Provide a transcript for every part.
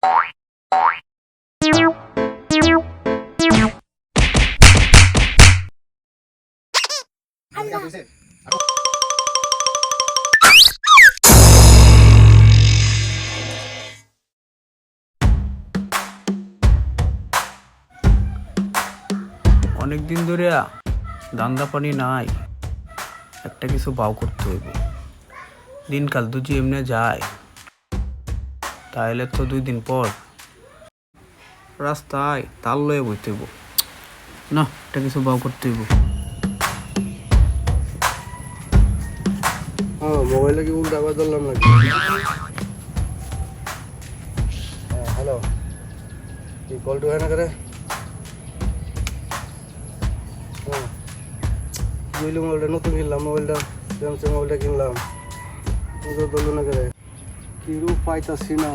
অনেকদিন ধরে দান্দা পানি নাই, একটা কিছু বাও করতে হইব। দিনকাল দুজি এমনি যায়, তাইলে তো 2 দিন পর রাস্তায় তাল লয়ে বইতে হইব। না, একটা কিছু বাও করতে হইব। মোবাইলে কি উল্টা আবার ধরলাম নাকি? হ্যালো, কি কল টু হয় না করে? বুঝলি মোবাইলটা নতুন কিনলাম, মোবাইলটা স্যামসাং মোবাইলটা কিনলাম, ধরলো না করে। কি রূপ পাইতাছি না,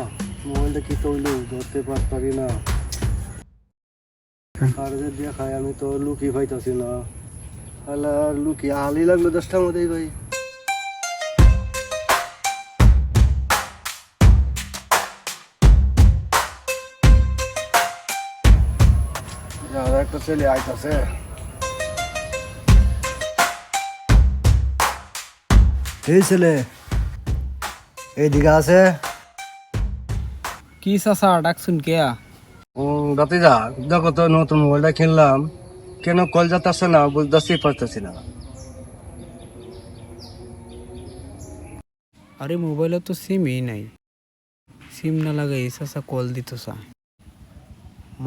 মোবাইলটা কি তৈল ধরতে পারি না। আর যে দিয়ে খাই আমি তো লুকি পাইতাছি না। তাহলে আর লুকি আলি লাগলো 10টার মধ্যেই ভাই। একটা ছেলে আইতাছে। এই ছেলে এইদিকে আছে। কি চাচা ডাকছুন কেয়া? বাতিজা, দেখো তো নতুন মোবাইলটা কিনলাম, কেন কল যাচ্ছে না বুঝতেছি পারতেছি না। আরে মোবাইলে তো সিমই নাই, সিম না লাগাই চাচা কল দিত চা।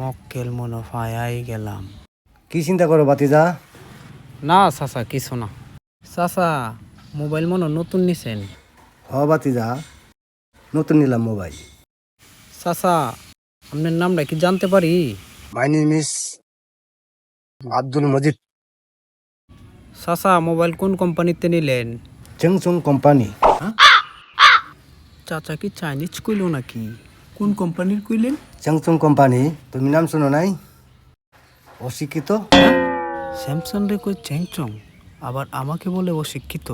মক্কেল মনে ফায়াই গেলাম। কি চিন্তা করো বাতিজা? না চাচা কিছু না। চাচা মোবাইল মনে নতুন নিছেন? হ বাতিজা, নতুন নিলাম মোবাইল। চাচা আপনার নামটা কি জানতে পারি? My name is Abdul Majid. চাচা মোবাইল কোন কোম্পানিতে নিলেন? Samsung company. চাচা কি চাইনিজ কইল নাকি? কোন কোম্পানির কইলেন? স্যামসাং কোম্পানি, তুমি নাম শোনো নাই? অশিক্ষিত। স্যামসাং রে কই চ্যাংচং, আবার আমাকে বলে অশিক্ষিত।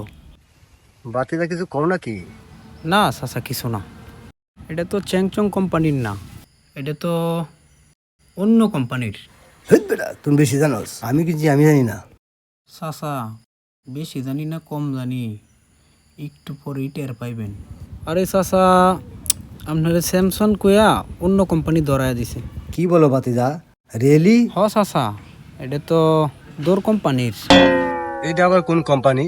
বাতিজা কিছু করো নাকি? না চাচা কিছু না, এটা তো চ্যাংচং কোম্পানির না, এটা তো অন্য কোম্পানির। বেটা তুমি বেশি জানোস, আমি আমি জানি না। চাচা বেশি জানি না কম জানি, একটু পরেই টের পাইবেন। আরে চাচা আপনার স্যামসাং কইয়া অন্য কোম্পানি ধরায় দিছে। কি বলো বাতিজা, রিয়েলি? হ চাচা, এটা তো দোর কোম্পানির। এটা আবার কোন কোম্পানি?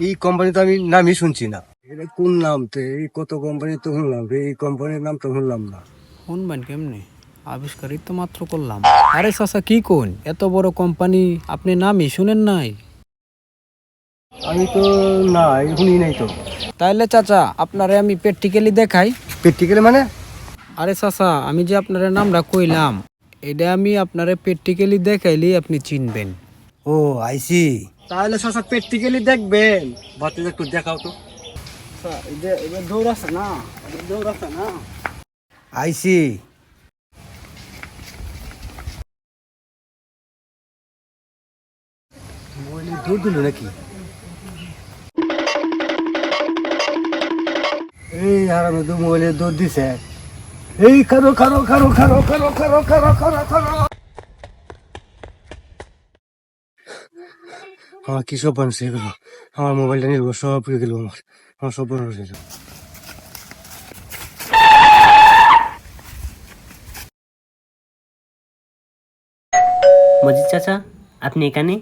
এই কোম্পানি তো আমি নামই শুনছি না। এটা কোন নাম? তো এই কত কোম্পানি তো শুনলাম, এই কোম্পানির নাম তো শুনলাম না। শুনবেন কেমনে, আবিষ্কারই তো মাত্র করলাম। আরে চাচা কি কোন, এত বড় কোম্পানি আপনি নামই শুনেন নাই? আমি তো না, শুনি নাই তো। তাইলে চাচা আপনারে আমি প্র্যাকটিক্যালি দেখাই। প্র্যাকটিক্যালি মানে? আরে চাচা আমি যে আপনার নামটা কইলাম, এটা আমি আপনারে প্র্যাকটিক্যালি দেখাইলেই আপনি চিনবেন। ও আইসি। তাহলে চাচা প্র্যাকটিক্যালি দেখবেন। বাতিজা একটু দেখাও তো। এবার দৌড়াচ্ছে না, দৌড়াচ্ছে না। আইসি। মোবাইলে দৌড় দিল নাকি? এই হারামে তো মোবাইলে দৌড় দিছে। এই খারো খারো খারো খারো খারো খারো খারো খারো খারো। আমার কি সব বানছে এগুলো? আমার মোবাইলটা নিয়ে সব গেল, আমার সব বান হয়ে গেল। মজিদ চাচা, আপনি এখানে?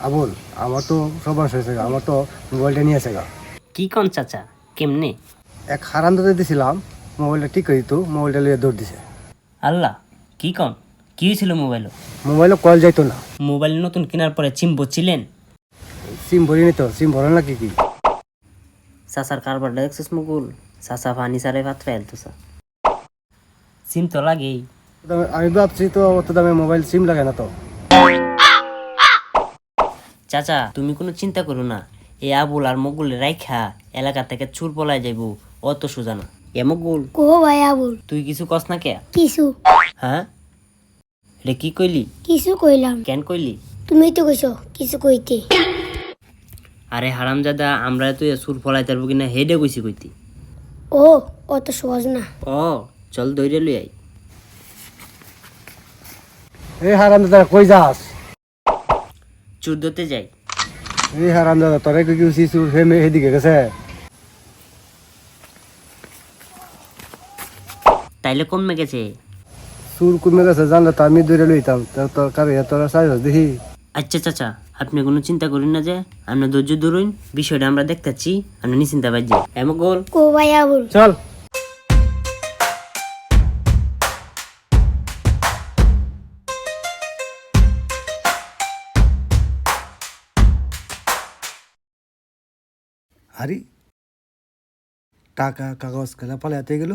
আবুল, আমার তো সব বান হয়েছে, আমার তো মোবাইলটা নিয়ে আসে গা। কি কন চাচা, কেমনে? এক হারান দাতে দিছিলাম, মোবাইলটা ঠিক করে দিত, মোবাইলটা লিয়ে দৌড় দিছে। আল্লাহ, কি কন? কি হয়েছিল মোবাইল? মোবাইলে কল যাইতো না। মোবাইল নতুন কেনার পরে চিম বলছিলেন? সিম ভরি নিত, সিম ভরে নাকি কি? চাচার কারবারটা দেখছিস মুকুল? চাচা পানি সারে ভাত ফেলতো চা। সিম তো লাগেই। আমি ভাবছি তো অত দামে মোবাইল সিম লাগে না তো। চাচা তুমি কোনো চিন্তা করো না, এ আবুল আর মগুল রাইখা এলাকা থেকে চুর পলায় যাইব, অত সোজা না। এ মগুল, কো ভাই আবুল, তুই কিছু কস না কে? কিছু হ্যাঁ, রে কি কইলি? কিছু কইলাম, কেন কইলি? তুমি তো কইছো কিছু কইতে। আরে হারামজাদা, আমরা তুই চুর ফলাইতে পারবো কিনা হেডে কইছি কইতি। ও অত সহজ না। ও চল দৌড়ে লই আই। এই হারামজাদা কই যাস? চুর ধরতে যাই। এই হারামজাদা তোরে কি কি চুর হেমে এদিকে গেছে? তাইলে কমে গেছে। চুর কমে গেছে জানলে তো আমি দৌড়ে লইতাম, তোর কারে তোরা চাই দেখি। আচ্ছা চাচা, আপনি কোনো চিন্তা করেন না, যে আপনি ধৈর্য ধরুন, বিষয়টা আমরা দেখতেছি, আপনি নিশ্চিন্তা বাজি। গোল কো ভাই আবুল। চল। আরে টাকা কাগজ কেলা পালাতে গেল।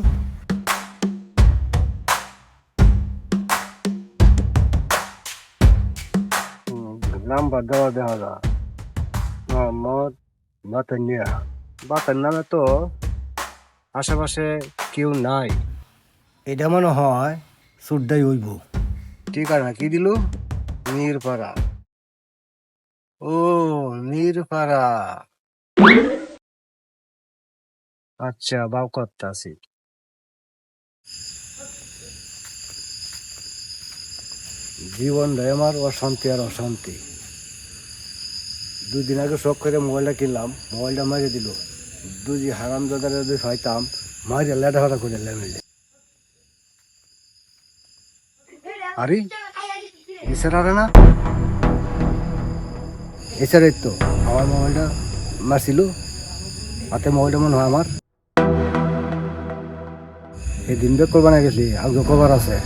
নাম্বার দেওয়া দেখা যা মোহাম্মদ বাতানিয়া। বাতান নামে তো আশেপাশে কেউ নাই। এটা মনে হয় সুরদাই হইব। ঠিকানা কি দিল? নীরপাড়া। ও নীরপাড়া, আচ্ছা বাউ করতাছি। জীবনটাই আমার অশান্তি আর অশান্তি। 2 দিন আগে শখ করে মোবাইলটা কিনলাম, মোবাইলটা মারিয়ে দিল। দুজি হারাম দাদারে যদি পাইতাম মারিয়ে লেটা ফাটা করে মিলে। আরে এছাড়া না, এছাড়াই তো আমার মোবাইলটা মারছিল। হাতে মোবাইলটা মনে হয় আমার। এই দিন বেক করবা না গেছি, আগে কভার আছে।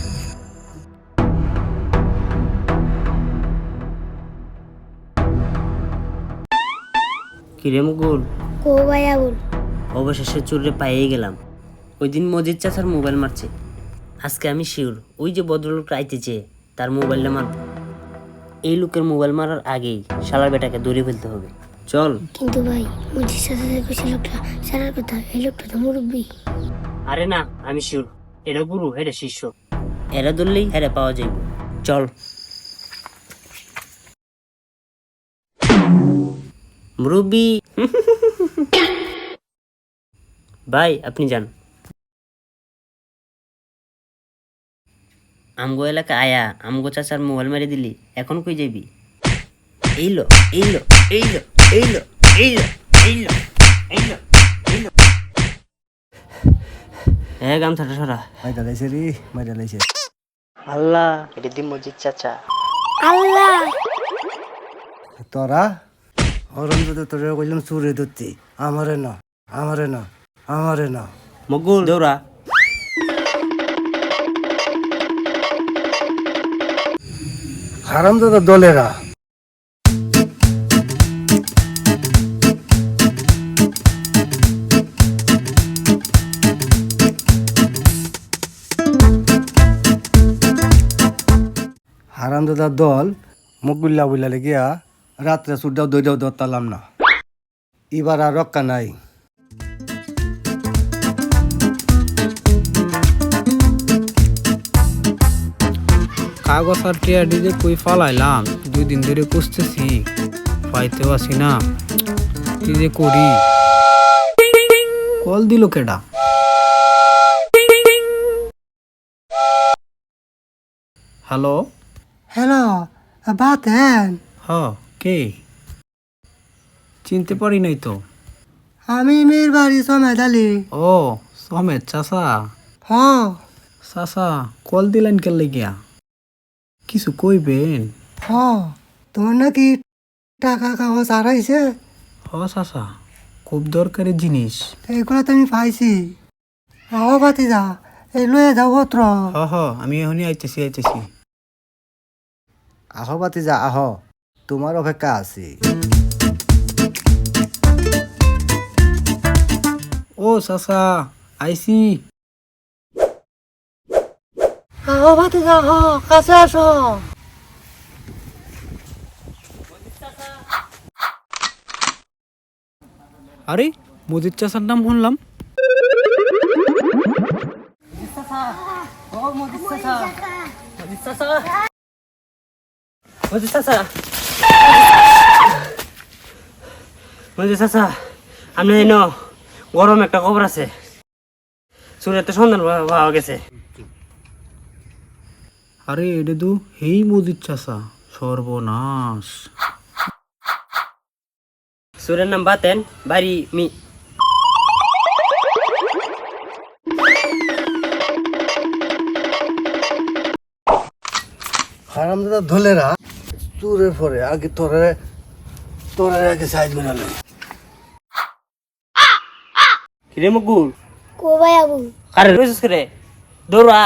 কিরে মুকুল, কো ভাই আবুল। অবশেষে চোরে পাইয়ে গেলাম। ওই দিন মজিদ চাচার মোবাইল মারছে, আজকে আমি শিওর ওই যে ভদ্রলোক আইতেছে তার মোবাইলটা মারব। এই লোকের মোবাইল মারার আগেই শালার বেটাকে দৌড়ে ফেলতে হবে। চল। কিন্তু ভাই মুজির সাথে কইছে লোকটা সারার কথা, এই লোকটা তো মুরব্বী। আরে না, আমি শিওর এটা গুরু, এটা শিষ্য, এরা ধরলেই এরা পাওয়া যাইব। চল। মুরব্বী ভাই আপনি যান। আমগো এলাকা আয়া আমগো চাচার মোবাইল মেরে দিলি, এখন কই যাবি? এইলো এইলো এইলো এইলো এইলো এইলো এইলো এইলো। হ্যাঁ গামছাটা সরা। মাইটা লাইছে রে, মাইটা লাইছে। আল্লাহ, এটা দি মজিদ চাচা। আল্লাহ তোরা হরম যদি তোরা কইলাম চুরে ধরতে, আমারে না আমারে না আমারে না। মগুল দৌড়া। হারাম দাদা দলেরা হারাম দাদার দল মকবুল্লা বুল্লা গিয়া রাত্রে সুরটাও দইটাও ধরতালাম না। এবার আর রক্ষা নাই। কাগজ আর টিয়া ডিজে কই ফালাইলাম, 2 দিন ধরে খুঁজতেছি, পাইতেও আসি না। কি যে করি? কল দিল কেডা? হ্যালো হ্যালো বাতেন, হ কে? চিনতে পারি নাই তো। আমি মেয়ের বাড়ি সমেদালি। ও সমেত চাচা। হ চাচা কল দিলেন কে লাগিয়া? কিছু কইবেন? হ তোমার নাকি টাকা কাগজ হারাইছে। হ চাচা, খুব দরকারি জিনিস। এইগুলো তো আমি পাইছি। আহ বাতি যা, এই লয়ে যাও পত্র। হ আমি এখনই আইতেছি। আহ বাতি যা আহ, তোমার অপেক্ষা আছে। ও চাচা আইসি। আহ বাতি যা, কাছে আসো। আরে মজিদ চাচার নাম শুনলাম। মজিদ চাচা, আপনি জানো গরম একটা খবর আছে। চুরের তো সন্ধান পাওয়া গেছে। আরে এটা তো হেই মজিদ চাচা, সর্বনাশ। চুরের নাম বাতেন, বাড়ি হারামদাদা ধলেরা চুরের পরে আগে তোরে আগে সাইজ বানালে। কিরে মকুল, কো ভাই আবু আরে রয়েছিস রে, দৌড়া।